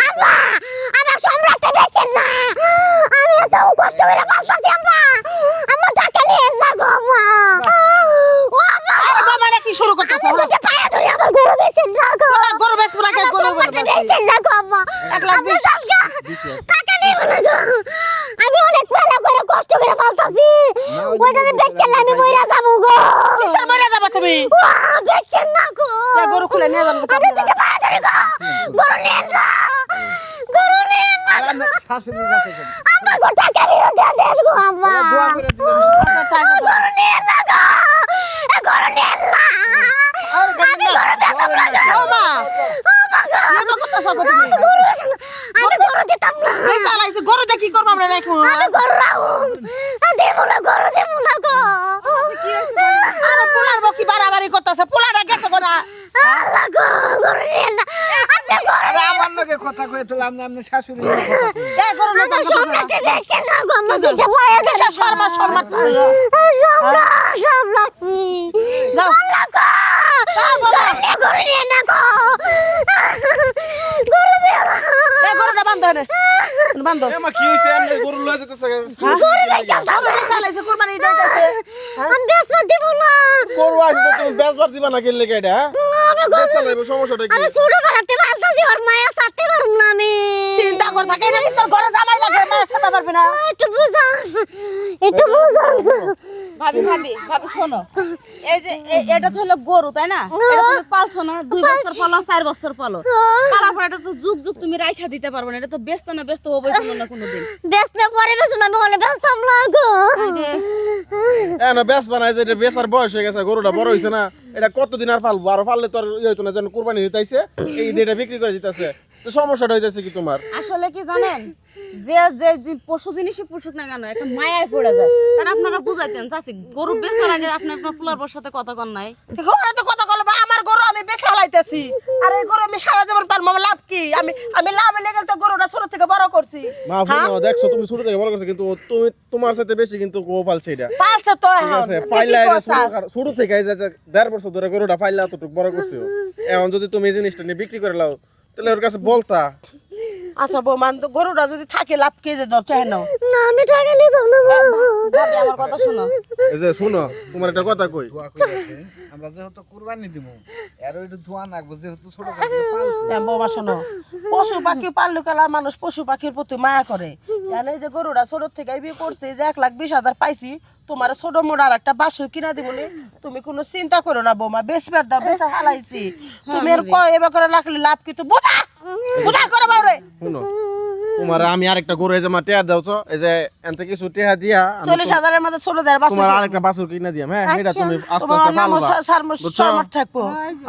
আম্মা আমার সম্রাটটা বেচেন না আমি এত কষ্ট করে পালতাছি আম্মা আম্মা টাকা নিয়ে না গো আম্মা ও আম্মা আরে বাবা কি শুরু করতেছ আমি তোকে পায়ে ধরে আমার গরু বেচেন না গো গরু বেচবো না কেন গরু বেচেন না গো আম্মা 1,20,000 টাকা নিয়ে না গো আমি অনেক পালা করে কষ্ট করে পালতাছি ওইটা বেচেন না আমি মইরা যাবো গো কিসের মরে যাবা তুমি বেচেন না গো গরু খুলে নিয়ে যাবো আমি তোকে পায়ে ধরে গো গরু নিয়ে না গরু নিয়ে না শাশুড়ির কাছে যান। আম্মা গো টাকা নিয়ে দেন গো আম্মা দোয়া করে দিবেন। গরু নিয়ে না গো এ গরু নিয়ে না আমি গরু বেচব না গো ও মা আম্মা গো কি তো করতেছ গো তুমি গরু বেচব না আমি গরু দিতাম না এই চালাইছে গরু দিয়ে কি করব আমরা দেখো আমি গরু রাখবো দেবো না গরু দেবো না গো আরে পোলার বকি বাড়াবাড়ি করতেছে পোলাটা গেছে কোনা আল্লাহ গো গরু নিয়ে না আপনি গরু আরে আমার লগে কথা কয়ে তুলাম না আপনি শাশুড়ির লগে কথা কই। এ গরু না আমার সম্রাটে বেচেন না গো আমার দুটো পায়ে ধরে কিসের শর্মা শর্মা সব লাগছি যাও। আল্লাহ গো গরু নিয়ে না গো গরু নিয়ে না এ গরুটা বান্ধ নে বান্ধ এমা কি হইছে এমনি গরু লয়ে যেতেছে গরু বেচা গরু চালাইছে কুরবানি দিতেছে আমি বেচতে দিব না গরু আছে তো তুমি বেচবার দিবা না কেন লেগে এটা আমি গরু বেচা লাগবে সমস্যাটা কি আমি ছোট বেলাতে পালতাছি ওর মায়া চাতে পারুম না আমি চিন্তা কর থাকে না তোর ঘরে জামাই লাগে না সেটা পারবে না একটু বুঝান একটু বুঝান ভাবি ভাবি ভাবি শোনো এই যে এটা তো হলো গরু তাই না এটা তুমি পালছো না 2 বছর পালো 4 বছর পালো পালার পর এটা তো যুগ যুগ তুমি রাইখা দিতে পারবে না এটা তো ব্যস্ত না ব্যস্ত হবেই না কোনোদিন বেচতে পরে বেচুন আমি বলে বেচতাম না গো এ না বেচবা না এটা বেচার বয়স হয়ে গেছে গরুটা বড় হইছে না এটা কতদিন আর পালবো আর পাললে তো আর ইয়ে হইতো না যেন কুরবানি হইতাইছে এই ডেটা বিক্রি করে দিতেছে তো সমস্যাটা হইতাছে কি তোমার আসলে কি জানেন যে যে যে পশু জিনিসই পুষুক না কেন একটা মায়ায় পড়ে যায় তার আপনারা বুঝাইতেন চাচি গরু বেচার আগে আপনি আপনার পোলার বর সাথে কথা কন নাই ঘরে তো কথা বলবো আমার গরু আমি বেচা লাইতেছি আর এই গরু আমি সারা জীবন পালবো আমার লাভ কি আমি লাভ লেগে তো গরুটা ছোট থেকে বড় করছি মা ফুনো দেখছো তুমি ছোট থেকে বড় করছো কিন্তু তুমি তোমার সাথে বেশি কিন্তু ও পালছে এটা পালছে তো ঠিক আছে পাইলা এটা শুরু থেকে এই যে 1.5 বছর ধরে গরুটা পাইলা এতটুকু বড় করছো এখন যদি তুমি এই জিনিসটা নিয়ে বিক্রি করে লাও তাহলে ওর কাছে বলতা আচ্ছা বৌমান তো গরুটা যদি থাকে লাভ কে যে দর চাই নাও না আমি টাকা নিতাম না গো ভাবি আমার কথা শোনো এই যে শুনো তোমার একটা কথা কই দোয়া করে রাখেন। আমরা যেহেতু কুরবানি দিব এর একটু ধোয়া নাকবো যেহেতু ছোট থেকে পালছি বৌমা শোনো পশু পাখি পাললে কালা মানুষ পশু পাখির প্রতি মায়া করে জানে যে গরুটা ছোট থেকে বিয়ে করছে যে 1,20,000 পাইছি তোমার ছোট মোড় আর একটা বাসু কিনা দিব তুমি কোনো চিন্তা করো না বৌমা বেচবার দাও বেচা হালাইছি তুমি আর এবার করে রাখলে লাভ কি তো বুঝা বুঝা করে বাউরে শুনো তোমার আমি আরেকটা গরু এই যে মা টেয়ার দাও তো এই যে এনতে কিছু টেহা দিয়া আমি 40,000-এর মধ্যে ছোট দেয় বাসু তোমার আরেকটা বাছুর কিনা দিয়াম হ্যাঁ এটা তুমি আস্তে তোমার আস্তে নাম পালবা বুঝছো? শর্মা থাকবো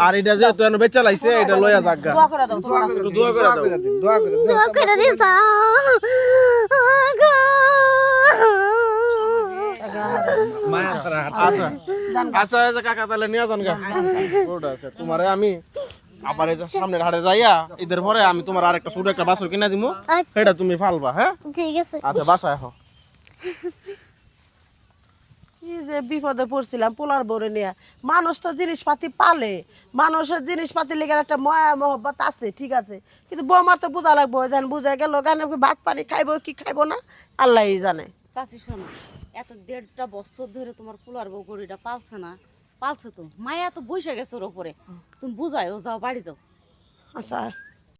আর এটা যেহেতু এনে বেচা লাইছে এটা লইয়া যাগা দোয়া করে দাও তোমার একটু দোয়া করে দাও দিন দোয়া করে দোয়া করে দিস গো মায়া ছাড়া হাঁটা আচ্ছা আচ্ছা এই যে কাকা তাহলে নিয়ে যান গা গরুটা আছে তোমারে আমি আবার এই যে সামনের হাটে যাইয়া ঈদের পরে আমি তোমার আরেকটা ছোট একটা বাছুর কিনা দিমু সেটা তুমি ফালবা হ্যাঁ ঠিক আছে আচ্ছা বাসায় এখন কি যে বিপদে পড়ছিলাম পোলার বরে নিয়ে মানুষ তো জিনিসপাতি পালে মানুষের জিনিসপাতি লেগে একটা মায়া মহব্বত আছে ঠিক আছে কিন্তু বৌমার তো বোঝা লাগবো যেন বুঝা গেল গানে ভাত পানি খাইবো কি খাইবো না আল্লাহই জানে চাচি শোনো এত 1.5টা বছর ধরে তোমার পোলার বউ গরুটা পালছে না পালছে তো মায়া তো বসে গেছে ওর উপরে তুমি বুঝাই ও যাও বাড়ি যাও আচ্ছা